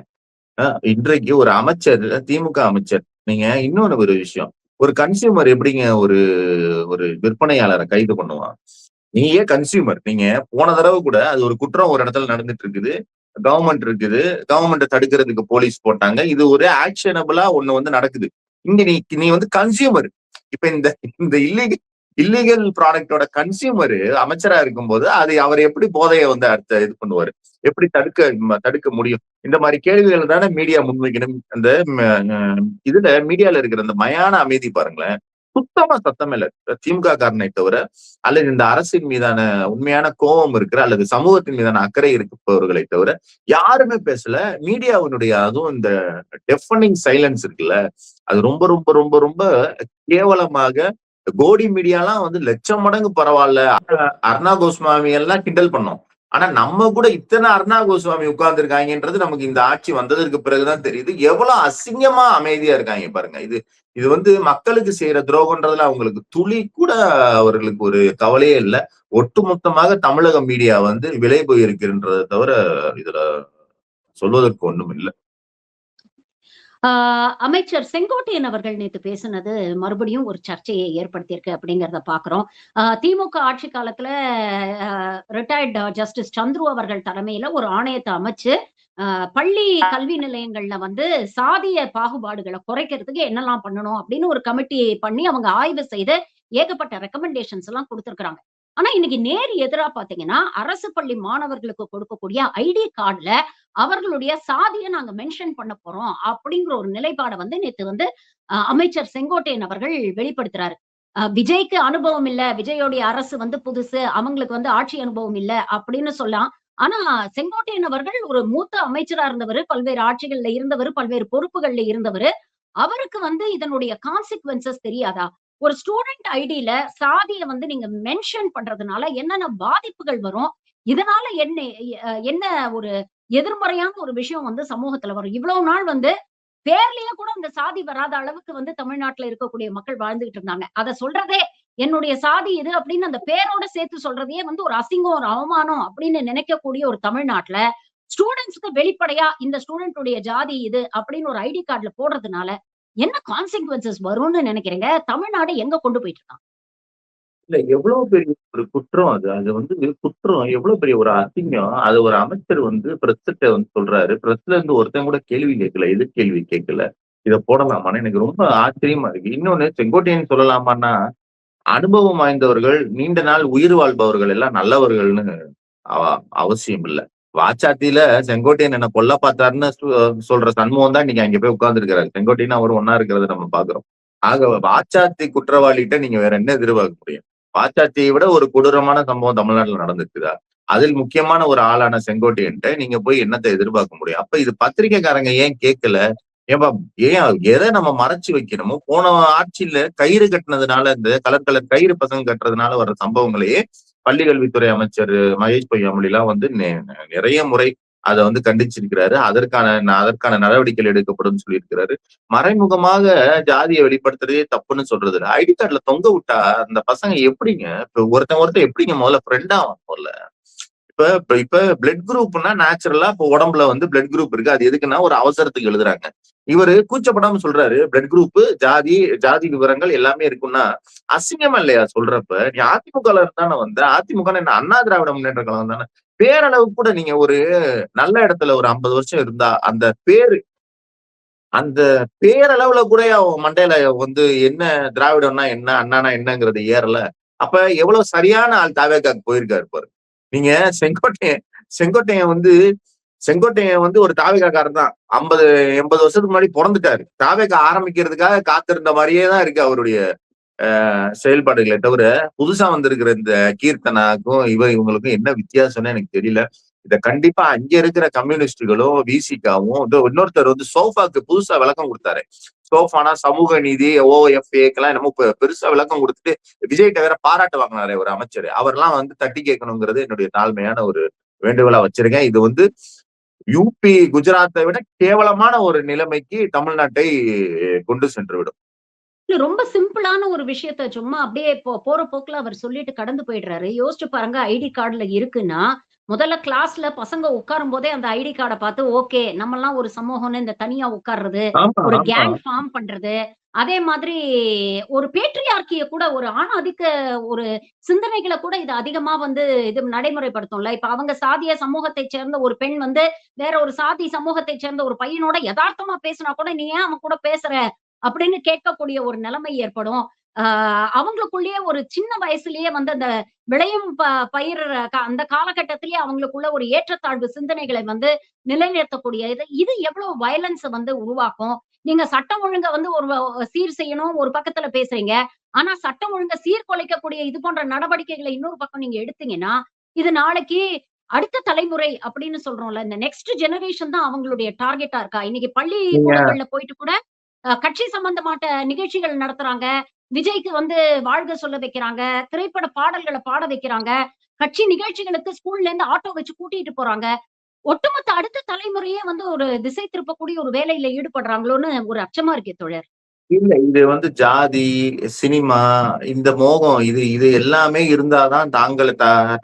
இன்றைக்கு ஒரு அமைச்சர், திமுக அமைச்சர். நீங்க இன்னொன்னு ஒரு விஷயம். ஒரு கன்சியூமர் எப்படிங்க ஒரு ஒரு விற்பனையாளரை கைது பண்ணுவான்? நீங்க கன்சியூமர். நீங்க போன தடவை கூட அது ஒரு குற்றம் ஒரு இடத்துல நடந்துட்டு இருக்குது. கவர்மெண்ட் இருக்குது. கவர்மெண்ட்ட தடுக்கிறதுக்கு போலீஸ் போட்டாங்க. இது ஒரு ஆக்ஷனபிளா ஒண்ணு வந்து நடக்குது. இங்க நீ நீ வந்து கன்சியூமர். இப்ப இந்த இந்த இல்லீகல் ப்ராடக்டோட கன்சியூமர் அமைச்சரா இருக்கும்போது அது அவர் எப்படி போதையை வந்து அடுத்த இது பண்ணுவாரு? எப்படி தடுக்க முடியும்? இந்த மாதிரி கேள்விகள் தானே மீடியா முன்வைக்கணும். அந்த இதுல மீடியால இருக்கிற அந்த மயான அமைதி பாருங்களேன். சுத்தமா சத்தம் இல்ல. திமுக காரனை தவிர அல்லது இந்த அரசின் மீதான உண்மையான கோபம் இருக்கிற அல்லது சமூகத்தின் மீதான அக்கறை இருப்பவர்களை தவிர யாருமே பேசல. மீடியாவினுடைய அதுவும் இந்த டெஃபனிங் சைலன்ஸ் இருக்குல்ல, அது ரொம்ப ரொம்ப ரொம்ப ரொம்ப கேவலமாக கோடி மீடியாலாம் வந்து லட்சம் மடங்கு பரவாயில்ல. அர்ணா கோஸ்வாமி எல்லாம் கிண்டல் பண்ணோம். ஆனா நம்ம கூட இத்தனை அர்ணா கோஸ்வாமி உட்கார்ந்து இருக்காங்கன்றது நமக்கு இந்த ஆட்சி வந்ததற்கு பிறகுதான் தெரியுது. எவ்வளவு அசிங்கமா அமைதியா இருக்காங்க பாருங்க. இது இது வந்து மக்களுக்கு செய்யற துரோகம்ன்றதுல அவங்களுக்கு துளி கூட அவர்களுக்கு ஒரு கவலையே இல்லை. ஒட்டுமொத்தமாக தமிழக மீடியா வந்து விலை போயிருக்கின்றதை தவிர இதுல சொல்வதற்கு ஒண்ணும் இல்லை. அமைச்சர் செங்கோட்டையன் அவர்கள் நேத்து பேசினது மறுபடியும் ஒரு சர்ச்சையை ஏற்படுத்தியிருக்கு அப்படிங்கிறத பாக்குறோம். திமுக ஆட்சி காலத்துல ரிட்டையர்டு ஜஸ்டிஸ் சந்துரு அவர்கள் தலைமையில ஒரு ஆணையத்தை அமைச்சு பள்ளி கல்வி நிலையங்கள்ல வந்து சாதிய பாகுபாடுகளை குறைக்கிறதுக்கு என்னெல்லாம் பண்ணணும் அப்படின்னு ஒரு கமிட்டி பண்ணி அவங்க ஆய்வு செய்து ஏகப்பட்ட ரெக்கமெண்டேஷன்ஸ் எல்லாம் கொடுத்திருக்கிறாங்க. ஆனா இன்னைக்கு நேர் எதிரா பாத்தீங்கன்னா அரசு பள்ளி மாணவர்களுக்கு கொடுக்கக்கூடிய ஐடி கார்டுல அவர்களுடைய சாதியை நாங்க மென்ஷன் பண்ண போறோம் அப்படிங்கிற ஒரு நிலைப்பாடை வந்து நேத்து வந்து அமைச்சர் செங்கோட்டையன் அவர்கள் வெளிப்படுத்துறாரு. விஜய்க்கு அனுபவம் இல்ல, விஜயோடைய அரசு வந்து புதுசு, அவங்களுக்கு வந்து ஆட்சி அனுபவம் இல்ல அப்படின்னு சொல்லலாம். ஆனா செங்கோட்டையன் அவர்கள் ஒரு மூத்த அமைச்சரா இருந்தவர், பல்வேறு ஆட்சிகள்ல இருந்தவர், பல்வேறு பொறுப்புகள்ல இருந்தவர். அவருக்கு வந்து இதனுடைய கான்சிக்வென்சஸ் தெரியாதா? ஒரு ஸ்டூடெண்ட் ஐடில சாதிய வந்து நீங்க மென்ஷன் பண்றதுனால என்னென்ன பாதிப்புகள் வரும்? இதனால என்ன ஒரு எதிர்மறையான ஒரு விஷயம் வந்து சமூகத்துல வரும். இவ்வளவு நாள் வந்து பேர்லயே கூட அந்த சாதி வராத அளவுக்கு வந்து தமிழ்நாட்டுல இருக்கக்கூடிய மக்கள் வாழ்ந்துகிட்டு இருந்தாங்க. அத சொல்றதே என்னுடைய சாதி இது அப்படின்னு அந்த பேரோட சேர்த்து சொல்றதையே வந்து ஒரு அசிங்கம், ஒரு அவமானம் அப்படின்னு நினைக்கக்கூடிய ஒரு தமிழ்நாட்டுல ஸ்டூடெண்ட்ஸ்க்கு வெளிப்படையா இந்த ஸ்டூடெண்ட்டுடைய ஜாதி இது அப்படின்னு ஒரு ஐடி கார்டுல போடுறதுனால என்ன கான்சிக்வன்சஸ் வரும்னு நினைக்கிறீங்க? தமிழ்நாடு எங்க கொண்டு போயிட்டு இருக்கான்? இல்ல எவ்வளவு பெரிய ஒரு குற்றம் அது. அது வந்து குற்றம் எவ்வளவு பெரிய ஒரு அசிங்கம். அது ஒரு அமைச்சர் வந்து பிரஸ்கிட்ட வந்து சொல்றாரு. பிரஸ்ல இருந்து ஒருத்தன் கூட கேள்வி கேட்கல. எதிர் கேள்வி கேட்கல. இத போடலாமான்னு எனக்கு ரொம்ப ஆச்சரியமா இருக்கு. இன்னொன்னு செங்கோட்டையன் சொல்லலாமான்னா, அனுபவம் வாய்ந்தவர்கள், நீண்ட நாள் உயிர் வாழ்பவர்கள் எல்லாம் நல்லவர்கள்ன்னு அவ அவசியம் இல்ல. வாச்சாத்தியில செங்கோட்டையன் என்ன கொல்ல பார்த்தாருன்னு சொல்ற சண்முகம் தான் இன்னைக்கு அங்க போய் உட்கார்ந்துருக்கிறாரு. செங்கோட்டையன் அவரும் ஒண்ணா இருக்கிறத நம்ம பார்க்கிறோம். ஆக வாச்சாத்தி குற்றவாளிகிட்ட நீங்க வேற என்ன எதிர்பார்க்க முடியும்? வாச்சாத்தியை விட ஒரு கொடூரமான சம்பவம் தமிழ்நாட்டுல நடந்திருக்குதா? அதில் முக்கியமான ஒரு ஆளான செங்கோட்டையன்ட்ட நீங்க போய் என்னத்த எதிர்பார்க்க முடியும்? அப்ப இது பத்திரிக்கைக்காரங்க ஏன் கேட்கல? ஏன்பா ஏன் எதை நம்ம மறைச்சு வைக்கணுமோ, போன ஆட்சியில கயிறு கட்டினதுனால, இந்த கலர் கலர் கயிறு பசங்க கட்டுறதுனால வர்ற சம்பவங்களையே பள்ளி கல்வித்துறை அமைச்சர் மகேஷ் பொய்யாமொழிலாம் வந்து நிறைய முறை அதை வந்து கண்டிச்சிருக்கிறாரு. அதற்கான நடவடிக்கைகள் எடுக்கப்படும் சொல்லியிருக்கிறாரு. மறைமுகமாக ஜாதியை வெளிப்படுத்துறதே தப்புன்னு சொல்றது இல்ல. ஐடி கார்டுல தொங்க விட்டா அந்த பசங்க எப்படிங்க இப்ப ஒருத்தன் எப்படிங்க முதல்ல ஃப்ரெண்ட் ஆகும் முதல்ல? இப்ப இப்ப இப்ப பிளட் குரூப்னா நேச்சுரலா இப்ப உடம்புல வந்து பிளட் குரூப் இருக்கு. அது எதுக்குன்னா ஒரு அவசரத்துக்கு எழுதுறாங்க. இவரு கூச்சப்படாம சொல்றாரு பிளட் குரூப், ஜாதி, ஜாதி விவரங்கள் எல்லாமே இருக்குன்னா அசிங்கமா இல்லையா சொல்றப்ப? நீ அதிமுகல இருந்தானே வந்த. அதிமுக என்ன அண்ணா திராவிட முன்னேற்ற கழகம் தானே. பேரளவு கூட நீங்க ஒரு நல்ல இடத்துல ஒரு 50 வருஷம் இருந்தா அந்த பேரளவுல கூட அவன் மண்டையில வந்து என்ன திராவிடம்னா என்ன, அண்ணானா என்னங்கிறது ஏறல. அப்ப எவ்வளவு சரியான ஆள் தாவேக்காக்கு போயிருக்காரு பாரு. நீங்க செங்கோட்டையன் செங்கோட்டையன் வந்து செங்கோட்டையன் வந்து ஒரு தாவேக்காக்காரர் தான். 50, 80 வருஷத்துக்கு முன்னாடி பொறந்துட்டாரு. தாவேக்கா ஆரம்பிக்கிறதுக்காக காத்திருந்த மாதிரியே தான் இருக்கு அவருடைய செயல்பாடுகளை தவிர, புதுசா வந்திருக்கிற இந்த கீர்த்தனாக்கும் இவங்களுக்கும் என்ன வித்தியாசம்னு எனக்கு தெரியல. இத கண்டிப்பா அங்க இருக்கிற கம்யூனிஸ்டுகளும், விசிகாவும் இன்னொருத்தர் வந்து சோஃபாக்கு புதுசா விளக்கம் கொடுத்தாரு. சோஃபானா சமூக நீதி, OFAக்கெல்லாம் என்னமோ பெருசா விளக்கம் கொடுத்துட்டு விஜய்கிட்ட வேற பாராட்டு வாங்கினாரு ஒரு அமைச்சர். அவர்லாம் வந்து தட்டி கேட்கணுங்கிறது என்னுடைய தாழ்மையான ஒரு வேண்டுகோளா வச்சிருக்கேன். இது வந்து யூபி, குஜராத்தை விட கேவலமான ஒரு நிலைமைக்கு தமிழ்நாட்டை கொண்டு சென்று விடும். இல்ல ரொம்ப சிம்பிளான ஒரு விஷயத்த சும்மா அப்படியே போற போக்குல அவர் சொல்லிட்டு கடந்து போயிடுறாரு. யோசிச்சு பாருங்க ஐடி கார்டுல இருக்குன்னா, முதல்ல கிளாஸ்ல பசங்க உட்காரும்போதே அந்த ஐடி கார்ட பார்த்து ஓகே, நம்மலாம் ஒரு சமூகம்னு இந்த தனியா உட்கார்றது, ஆமா, ஒரு ஆமா. கேங் ஃபார்ம் பண்றது, அதே மாதிரி ஒரு பேட்ரியார்க்கிய கூட ஒரு ஆணாதிக்க ஒரு சிந்தனைகள கூட இது அதிகமா வந்து இது நடைமுறைப்படுத்தும்ல. இப்ப அவங்க சாதிய சமூகத்தைச் சேர்ந்த ஒரு பெண் வந்து வேற ஒரு சாதி சமூகத்தைச் சேர்ந்த ஒரு பையனோட எதார்த்தமா பேசினா கூட, "நீ ஏன் அவன் கூட பேசுற?" அப்படின்னு கேட்கக்கூடிய ஒரு நிலைமை ஏற்படும். ஆ அவங்களுக்குள்ளேயே ஒரு சின்ன வயசுலயே வந்து அந்த விளையும் பயிர் அந்த காலகட்டத்திலேயே அவங்களுக்குள்ள ஒரு ஏற்றத்தாழ்வு சிந்தனைகளை வந்து நிலைநிறுத்தக்கூடிய இது எவ்வளவு வயலன்ஸ வந்து உருவாக்கும். நீங்க சட்டம் ஒழுங்க வந்து ஒரு சீர் செய்யணும் ஒரு பக்கத்துல பேசுறீங்க. ஆனா சட்டம் ஒழுங்க சீர்குலைக்கக்கூடிய இது போன்ற நடவடிக்கைகளை இன்னொரு பக்கம் நீங்க எடுத்தீங்கன்னா, இது நாளைக்கு அடுத்த தலைமுறை அப்படின்னு சொல்றோம்ல. இந்த நெக்ஸ்ட் ஜெனரேஷன் தான் அவங்களுடைய டார்கெட்டா இருக்கா? இன்னைக்கு நீங்க பள்ளிக்கூடங்கள்ல போயிட்டு கூட கட்சி சம்பந்தமாட்ட நிகழ்ச்சிகள் நடத்துறாங்க. விஜய்க்கு வந்து வாழ்க சொல்ல வைக்கிறாங்க. திரைப்பட பாடல்கள பாட வைக்கிறாங்க. கட்சி நிகழ்ச்சிகளுக்கு ஸ்கூல்ல இருந்து ஆட்டோ வச்சு கூட்டிட்டு போறாங்க. ஒட்டுமொத்த அடுத்த தலைமுறையே வந்து ஒரு திசை திருப்பக்கூடிய ஒரு வேலையில ஈடுபடுறாங்களோன்னு ஒரு அச்சமா இருக்கே தோழர். இல்ல இது வந்து ஜாதி, சினிமா, இந்த மோகம் இது இது எல்லாமே இருந்தாதான்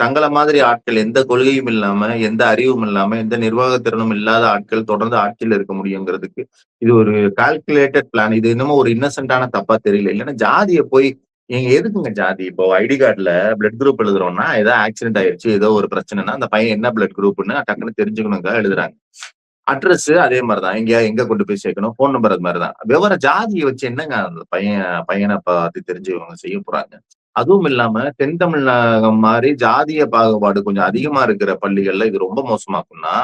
தங்கள மாதிரி ஆட்கள் எந்த கொள்கையும் இல்லாம, எந்த அறிவும் இல்லாம, எந்த நிர்வாக திறனும் இல்லாத ஆட்கள் தொடர்ந்து ஆட்சியில இருக்க முடியுங்கிறதுக்கு இது ஒரு கால்குலேட்டட் பிளான். இது என்னமோ ஒரு இன்னசென்ட்டான தப்பா தெரியல. இல்லன்னா ஜாதிய போய் ஏங்க எதுக்குங்க ஜாதி? இப்போ ஐடி கார்டுல பிளட் குரூப் எழுதுறோம்னா, ஏதோ ஆக்சிடென்ட் ஆயிருச்சு, ஏதோ ஒரு பிரச்சனைன்னா, அந்த பையன் என்ன பிளட் குரூப்ன்னு டக்குன்னு தெரிஞ்சுக்கணும்க்காக எழுதுறாங்க. அட்ரஸ் அதே மாதிரிதான். எங்க கொண்டு போய் சேர்க்கணும். ஃபோன் நம்பர் அது மாதிரிதான். விவரம் ஜாதிய வச்சு என்னங்க அந்த பையன பார்த்து தெரிஞ்சு இவங்க செய்ய போறாங்க. அதுவும் இல்லாம தென் தமிழகம் மாரி ஜாதிய பாகுபாடு கொஞ்சம் அதிகமா இருக்கிற பள்ளிகள்ல இது ரொம்ப மோசமாக்கும்னா,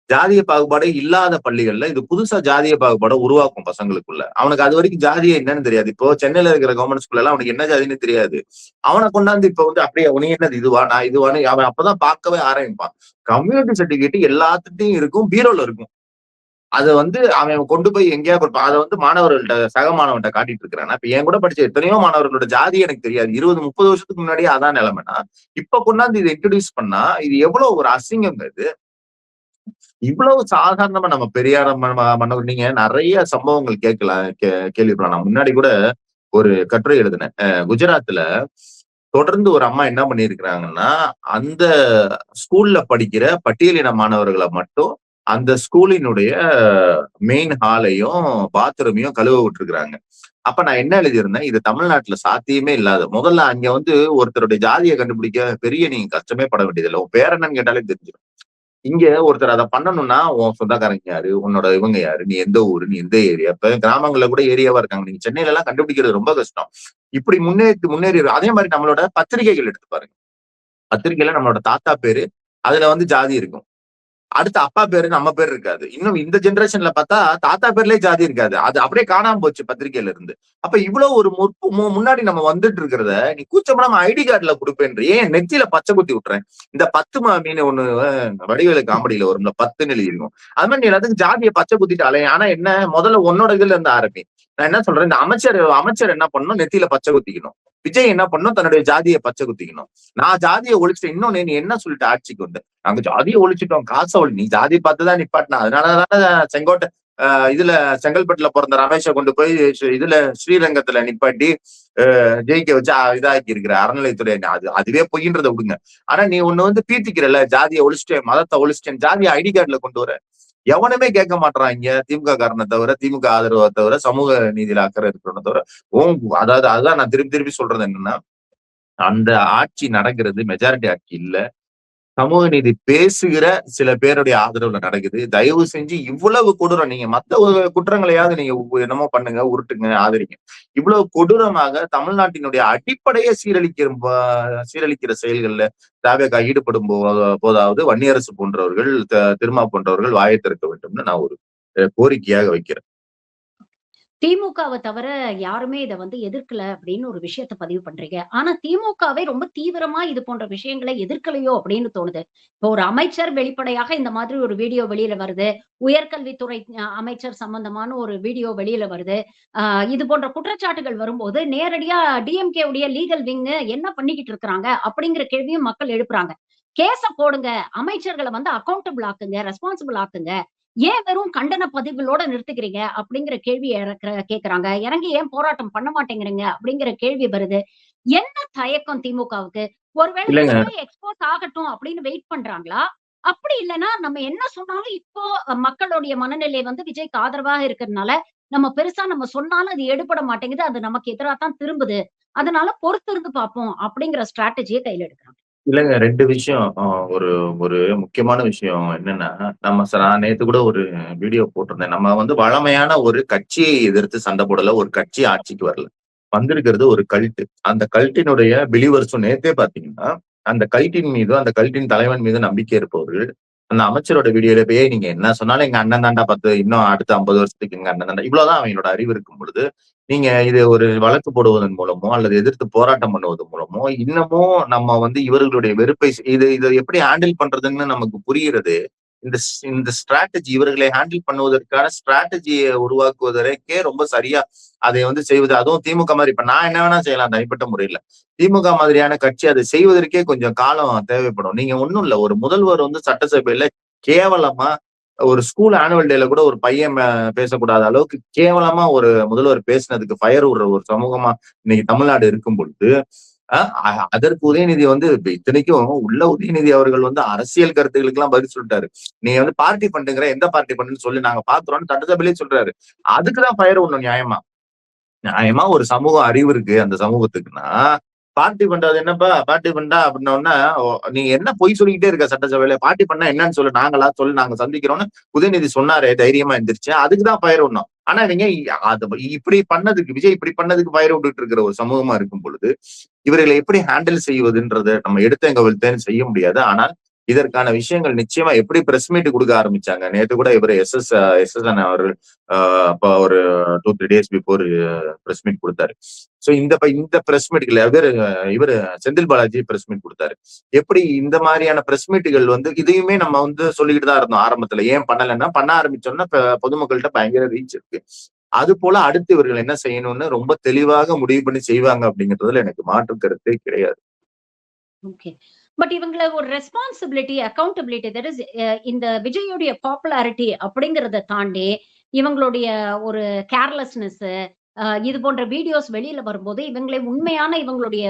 ஜாதிய பாகுபாடே இல்லாத பள்ளிகள்ல இது புதுசா ஜாதிய பாகுபாட உருவாக்கும் பசங்களுக்குள்ள. அவனுக்கு அதுவரைக்கும் ஜாதியே என்னன்னு தெரியாது. இப்போ சென்னையில இருக்கிற கவர்மெண்ட் ஸ்கூல்ல எல்லாம் அவனுக்கு என்ன ஜாதின்னு தெரியாது. அவன கொண்டாந்து இப்ப வந்து அப்படியே நீ என்னது இதுவா? நான் இதுவான்னு அவன் அப்பதான் பார்க்கவே ஆரம்பிப்பான். கம்யூனிட்டி சர்டிபிகேட் எல்லாத்துட்டையும் இருக்கும். பீரோல இருக்கும். அத வந்து அவன் கொண்டு போய் எங்கேயாவது கொடுப்பான். அத வந்து மாணவர்கள்ட்ட சக மாணவன்ட்ட காட்டிட்டு இருக்கிறான். இப்ப என் கூட படிச்ச எத்தனையோ மாணவர்களோட ஜாதி எனக்கு தெரியாது. 20, 30 வருஷத்துக்கு முன்னாடியே அதான் நிலைமைனா, இப்ப கொண்டாந்து இதை இன்ட்ரோடியூஸ் பண்ணா இது எவ்வளவு ஒரு அசிங்கங்க இது. இவ்வளவு சாதாரணமா நம்ம பெரியார் மன்னவர் நீங்க நிறைய சம்பவங்கள் கேட்கலாம் கேள்விப்படலாம். நான் முன்னாடி கூட ஒரு கட்டுரை எழுதினேன். குஜராத்ல தொடர்ந்து ஒரு அம்மா என்ன பண்ணியிருக்கிறாங்கன்னா, அந்த ஸ்கூல்ல படிக்கிற பட்டியலின மாணவர்கள மட்டும் அந்த ஸ்கூலினுடைய மெயின் ஹாலையும், பாத்ரூமையும் கழுவ விட்டுருக்காங்க. அப்ப நான் என்ன எழுதியிருந்தேன், இது தமிழ்நாட்டுல சாத்தியமே இல்லாத. முதல்ல அங்க வந்து ஒருத்தருடைய ஜாதிய கண்டுபிடிக்க பெரிய நீங்க கஷ்டமே பட வேண்டியதில்ல. உன் பேர் என்னன்னு கேட்டாலே தெரிஞ்சிரும். இங்க ஒருத்தர் அத பண்ணணும்னா, உன் சொந்தக்காரங்க யாரு? உன்னோட இவங்க யாரு? நீ எந்த ஊரு? நீ எந்த ஏரியா? இப்ப கிராமங்கள்ல கூட ஏரியாவா இருக்காங்க. நீங்க சென்னையில எல்லாம் கண்டுபிடிக்கிறது ரொம்ப கஷ்டம். இப்படி முன்னேறி அதே மாரி நம்மளோட பத்திரிகைகள் எடுத்து பாருங்க. பத்திரிகையில நம்மளோட தாத்தா பேரு, அதுல வந்து ஜாதி இருக்கும். அடுத்து அப்பா பேரு, நம்ம பேர் இருக்காது. இன்னும் இந்த ஜெனரேஷன்ல பார்த்தா, தாத்தா பேர்லயே ஜாதி இருக்காது. அது அப்படியே காணாம போச்சு பத்திரிக்கையில இருந்து. அப்ப இவ்வளவு ஒரு முன்னாடி நம்ம வந்துட்டு இருக்கிறத, நீ கூச்சப்படாம ஐடி கார்டுல குடுப்பேன்றியே, ஏன் நெத்தியில பச்சை குத்தி விட்டுறேன். இந்த 10 மீன் ஒண்ணு வடிவேலு காமெடியில வரும்ல, 10ன்னு எழுதிருக்கும். அது மாதிரி நீ எல்லாத்துக்கும் ஜாதிய பச்சை குத்திட்டு அலைய. ஆனா என்ன, முதல்ல உன்னோட இதுல இருந்து ஆரம்பி. நான் என்ன சொல்றேன், இந்த அமைச்சர் என்ன பண்ணணும், நெத்தியில பச்சை குத்திக்கணும். விஜய் என்ன பண்ணணும், தன்னுடைய ஜாதிய பச்சை குத்திக்கணும். நான் ஜாதிய ஒழிச்சிட்டேன். இன்னொன்னு நீ என்ன சொல்லிட்டு ஆட்சிக்கு வந்த? நாங்க ஜாதிய ஒழிச்சிட்டோம், காசை நீ ஜாதி பார்த்துதான் நிப்பாட்டின. அதனாலதான் இதுல செங்கல்பட்டுல பிறந்த ரமேஷை கொண்டு போய் இதுல ஸ்ரீரங்கத்துல நிப்பாட்டி ஜெயிக்க வச்சு இதாக்கி இருக்கிற அறநிலையத்துறை. அதுவே பொய்ன்றதை விடுங்க. ஆனா நீ ஒண்ணு வந்து பீத்திக்கிறல்ல, ஜாதியை ஒழிச்சிட்டேன், மதத்தை ஒழிச்சிட்டேன், ஜாதியை ஐடி கார்டுல கொண்டு வர. எவனுமே கேட்க மாட்டாங்க. திமுக காரனை தவிர, திமுக ஆதரவை தவிர, சமூக நீதியில அக்கறை இருக்கிறவனை தவிர. அதாவது அதுதான் நான் திருப்பி திருப்பி சொல்றது என்னன்னா, அந்த ஆட்சி நடக்கிறது மெஜாரிட்டி ஆட்சி இல்ல. சமூக நீதி பேசுகிற சில பேருடைய ஆதரவுல நடக்குது. தயவு செஞ்சு இவ்வளவு கொடூரம், நீங்க மத்த குற்றங்களையாவது நீங்க என்னமோ பண்ணுங்க, உருட்டுங்க, ஆதரிங்க. இவ்வளவு கொடூரமாக தமிழ்நாட்டினுடைய அடிப்படையை சீரழிக்கிற செயல்கள்ல தாவேகா ஈடுபடும் போதாவது வன்னியரசு போன்றவர்கள், திருமா போன்றவர்கள் வாயை திறக்க வேண்டும்னு நான் ஒரு கோரிக்கையாக வைக்கிறேன். திமுகவை தவிர யாருமே இத வந்து எதிர்க்கல அப்படின்னு ஒரு விஷயத்த பதிவு பண்றீங்க. ஆனா திமுகவே ரொம்ப தீவிரமா இது போன்ற விஷயங்களை எதிர்க்கலையோ அப்படின்னு தோணுது. இப்போ ஒரு அமைச்சர் வெளிப்படையாக இந்த மாதிரி ஒரு வீடியோ வெளியில வருது. உயர்கல்வித்துறை அமைச்சர் சம்பந்தமான ஒரு வீடியோ வெளியில வருது. இது போன்ற குற்றச்சாட்டுகள் வரும்போது நேரடியா டிஎம்கே உடைய லீகல் விங் என்ன பண்ணிக்கிட்டு இருக்கிறாங்க அப்படிங்கிற கேள்வியும் மக்கள் எழுப்புறாங்க. கேஸ போடுங்க. அமைச்சர்களை வந்து அக்கவுண்டபிள் ஆக்குங்க, ரெஸ்பான்சிபிள் ஆக்குங்க. ஏன் வெறும் கண்டன பதிவுகளோட நிறுத்துக்கிறீங்க? அப்படிங்கிற கேள்வி கேட்கறாங்க. இறங்கி ஏன் போராட்டம் பண்ண மாட்டேங்கிறீங்க? அப்படிங்கிற கேள்வி வருது. என்ன தயக்கம் திமுகவுக்கு? ஒருவேளை இல்லைங்க. விஜய் எக்ஸ்போஸ் ஆகட்டும் அப்படின்னு வெயிட் பண்றாங்களா? அப்படி இல்லன்னா நம்ம என்ன சொன்னாலும் இப்போ மக்களுடைய மனநிலை வந்து விஜய்க்கு ஆதரவாக இருக்கிறதுனால, நம்ம பெருசா சொன்னாலும் அது எடுபட மாட்டேங்குது. அது நமக்கு எதிரா தான் திரும்புது. அதனால பொறுத்திருந்து பார்ப்போம் அப்படிங்கிற ஸ்ட்ராட்டஜிய கையில எடுக்குறாங்க. இல்லங்க 2 விஷயம். ஒரு ஒரு முக்கியமான விஷயம் என்னன்னா, நான் நேத்து கூட ஒரு வீடியோ போட்டிருந்தேன். நம்ம வந்து வழமையான ஒரு கட்சியை எதிர்த்து சண்டை போடல. ஒரு கட்சி ஆட்சிக்கு வரல. வந்திருக்கிறது ஒரு கல்ட். அந்த கல்ட்டினுடைய பிலீவர்ஸும் நேத்தே பார்த்தீங்கன்னா, அந்த கல்ட்டின் மீதும், அந்த கல்ட்டின் தலைவன் மீது நம்பிக்கை இருப்பவர்கள், அந்த அமைச்சரோட வீடியோல போய் நீங்க என்ன சொன்னாலும் எங்க அண்ணன் தான்டா 10 இன்னும் அடுத்த 50 வருஷத்துக்கு எங்க அண்ணன் தான்டா. இவ்வளவுதான் அவங்களோட அறிவு இருக்கும் பொழுது, நீங்க இது ஒரு வழக்கு போடுவதன் மூலமோ, அல்லது எதிர்த்து போராட்டம் பண்ணுவதன் மூலமோ, இன்னமும் நம்ம வந்து இவர்களுடைய வெறுப்பை இத எப்படி ஹேண்டில் பண்றதுன்னு நமக்கு புரிகிறது. இந்த ஸ்ட்ராட்டஜி இவர்களை ஹேண்டில் பண்ணுவதற்கான ஸ்ட்ராட்டஜியை உருவாக்குவதற்கே ரொம்ப சரியா அதை வந்து செய்வது. அதுவும் திமுக மாதிரி இப்ப நான் என்ன வேணா செய்யலாம் தனிப்பட்ட முறையில. திமுக மாதிரியான கட்சி அதை செய்வதற்கே கொஞ்சம் காலம் தேவைப்படும். நீங்க ஒண்ணும் இல்ல, ஒரு முதல்வர் வந்து சட்டசபையில கேவலமா ஒரு ஸ்கூல் ஆனுவல் டேல கூட ஒரு பையன் பேசக்கூடாத அளவுக்கு கேவலமா ஒரு முதல்வர் பேசினதுக்கு ஃபயர் விடுற ஒரு சமூகமா இன்னைக்கு தமிழ்நாடு இருக்கும் பொழுது, அதற்கு உதயநிதி வந்து இத்தனைக்கும் உள்ள உதயநிதி அவர்கள் வந்து அரசியல் கருத்துக்களுக்கு எல்லாம் பதில் சொல்லிட்டாரு. நீ வந்து பார்ட்டி பண்ணுங்கிற, எந்த பார்ட்டி பண்ணுன்னு சொல்லி நாங்க பாக்குறோம்னு சட்டசபையிலே சொல்றாரு. அதுக்குதான் ஃபயர் விடணும் நியாயமா. நியாயமா ஒரு சமூகம் அறிவு இருக்கு அந்த சமூகத்துக்குன்னா, பார்ட்டி பண்றது என்னப்பா பார்ட்டி பண்ணா அப்படின்ன நீ என்ன பொய் சொல்லிக்கிட்டே இருக்க சட்டசபையில, பார்ட்டி பண்ணா என்னன்னு சொல்லு, சொல்லி நாங்க சந்திக்கிறோம்னு உதயநிதி சொன்னாரே தைரியமா எந்திரிச்சு, அதுக்குதான் ஃபயர் விடணும். ஆனா நீங்க இப்படி பண்ணதுக்கு விஜய் இப்படி பண்ணதுக்கு ஃபயர் விட்டுட்டு இருக்கிற ஒரு சமூகமா இருக்கும் பொழுது, இவர்களை எப்படி ஹேண்டில் செய்வதுன்றத நம்ம எடுத்தேங்க வெளுத்தேன்னு செய்ய முடியாது. ஆனால் இதற்கான விஷயங்கள் நிச்சயமா எப்படி பிரஸ் மீட் கொடுக்க ஆரம்பிச்சாங்க. நேத்து கூட இவர் எஸ் என் அவர்கள் அப்ப ஒரு 2-3 டேஸ் பிஃபோர் பிரஸ் மீட் கொடுத்தாரு. சோ இந்த பிரஸ் மீட்கள் இவரு செந்தில் பாலாஜி பிரஸ் மீட் கொடுத்தாரு. எப்படி இந்த மாதிரியான பிரஸ் மீட்டுகள் வந்து இதையுமே நம்ம வந்து சொல்லிக்கிட்டு தான் இருந்தோம் ஆரம்பத்துல. ஏன் பண்ணலைன்னா, பண்ண ஆரம்பிச்சோம்னா பொதுமக்கள்கிட்ட பயங்கர ரீச் இருக்கு. அது போல அடுத்து இவர்கள் என்ன செய்யணும்னு ரொம்ப தெளிவாக முடிவு பண்ணி செய்வாங்க அப்படிங்கிறதுல எனக்கு மாற்று கருத்தே கிடையாது. ஓகே. பட் இவங்கள ஒரு ரெஸ்பான்சிபிலிட்டி, அக்கவுண்டபிலிட்டி தட் இஸ் இந்த விஜயோடைய பாப்புலாரிட்டி அப்படிங்கிறத தாண்டி, இவங்களுடைய ஒரு கேர்லெஸ்னஸ் இது போன்ற வீடியோஸ் வெளியில வரும்போது இவங்களை உண்மையான இவங்களுடைய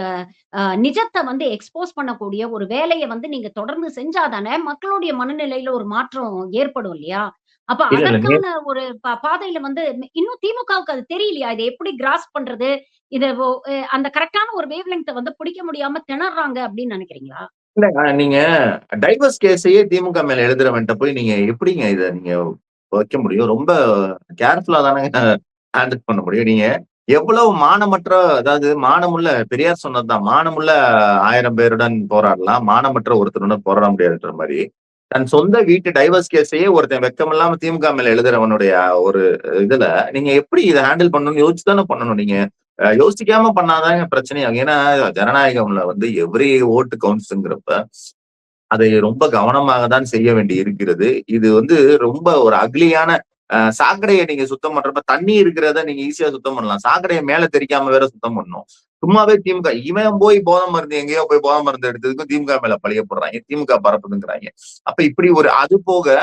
நிஜத்தை வந்து எக்ஸ்போஸ் பண்ணக்கூடிய ஒரு வேலையை வந்து நீங்க தொடர்ந்து செஞ்சாதானே மக்களுடைய மனநிலையில ஒரு மாற்றம் ஏற்படும் இல்லையா? அப்ப இல்ல இல்ல அதற்கான ஒரு பாதையில வந்து இன்னும் திமுகவுக்கு அது தெரியலையா? இத எப்படி கிராஸ் பண்றது? இத அந்த கரெக்ட்டான ஒரு வேவ் லெங்த்த வந்து பிடிக்க முடியாம திணறாங்க அப்படின்னு நினைக்கிறீங்களா? இல்ல நீங்க டைவர்ஸ் கேஸையே திமுக மேல எழுதுறவன்ட்ட போய் நீங்க எப்படிங்க இத நீங்க வைக்க முடியும்? ரொம்ப கேர்ஃபுல்லா தானங்க ஹேண்டில் பண்ண முடியும். நீங்க எவ்வளவு மானமற்ற, அதாவது மானமுள்ள, பெரியார் சொன்னதுதான், மானமுள்ள 1000 பேருடன் போராடலாம், மானமற்ற ஒருத்தருடன் போராட முடியாதுன்ற மாரி, தன் சொந்த வீட்டு டைவர்ஸ் கேஸையே ஒருத்தன் வெட்கமில்லாம திமுக மேல எழுதுறவனுடைய ஒரு இதுல நீங்க எப்படி இத ஹேண்டில் பண்ணணும்னு யோசிச்சு தானே பண்ணணும். நீங்க யோசிக்காம பண்ணாதாங்க பிரச்சனையாகும். ஏன்னா ஜனநாயகம்ல வந்து எவ்ரி ஓட்டு கவுண்ட்ஸ்ங்கிறப்ப அதை ரொம்ப கவனமாக தான் செய்ய வேண்டி இருக்கிறது. இது வந்து ரொம்ப ஒரு அக்லியான சாக்கடைய நீங்க சுத்தம் பண்றப்ப தண்ணி இருக்கிறத நீங்க ஈஸியா சுத்தம் பண்ணலாம். சாக்கடைய மேல தெரிக்காம வேற சுத்தம் பண்ணணும். சும்மாவே திமுக இவன் போய் போதை மருந்து எங்கேயோ போய் போதை மருந்து எடுத்ததுக்கும் திமுக மேல பழிய போடுறாங்க. திமுக பரப்புதுங்கிறாங்க. அப்ப இப்படி ஒரு அது போக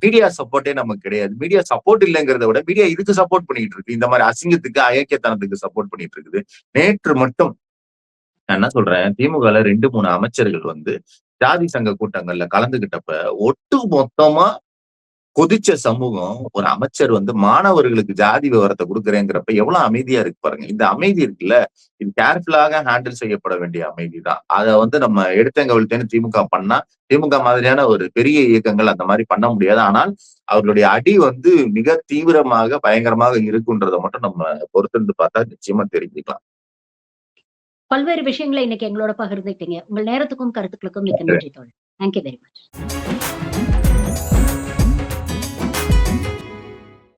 மீடியா சப்போர்ட்டே நமக்கு கிடையாது. மீடியா சப்போர்ட் இல்லைங்கிறத விட மீடியா இதுக்கு சப்போர்ட் பண்ணிட்டு இருக்கு. இந்த மாதிரி அசிங்கத்துக்கு, அயோக்கியத்தனத்துக்கு சப்போர்ட் பண்ணிட்டு இருக்குது. நேற்று மட்டும் நான் என்ன சொல்றேன், திமுகல 2, 3 அமைச்சர்கள் வந்து ஜாதி சங்க கூட்டங்கள்ல கலந்துகிட்டப்ப ஒட்டு மொத்தமா கொதிச்ச சமூகம், ஒரு அமைச்சர் வந்து மாணவர்களுக்கு ஜாதி விவரத்தை கொடுக்குறேங்கிறப்ப எவ்வளவு அமைதியா இருக்கு பாருங்க. இந்த அமைதி இருக்குல்ல, இது கேர்ஃபுல்லாக ஹேண்டில் செய்யப்பட வேண்டிய அமைதி தான். அத வந்து நம்ம எடுத்தங்கவிழ்த்தேன்னு திமுக பண்ணா, திமுக மாதிரியான ஒரு பெரிய இயக்கங்கள் அந்த மாதிரி பண்ண முடியாது. ஆனால் அவர்களுடைய அடி வந்து மிக தீவிரமாக, பயங்கரமாக இருக்குன்றத மட்டும் நம்ம பொறுத்திருந்து பார்த்தா நிச்சயமா தெரிஞ்சுக்கலாம். பல்வேறு விஷயங்கள இன்னைக்கு எங்களோட பகிர்ந்துக்கிட்டீங்க. உங்கள் நேரத்துக்கும், கருத்துக்களுக்கும் மிக்க நன்றி தோழர். Thank you very much.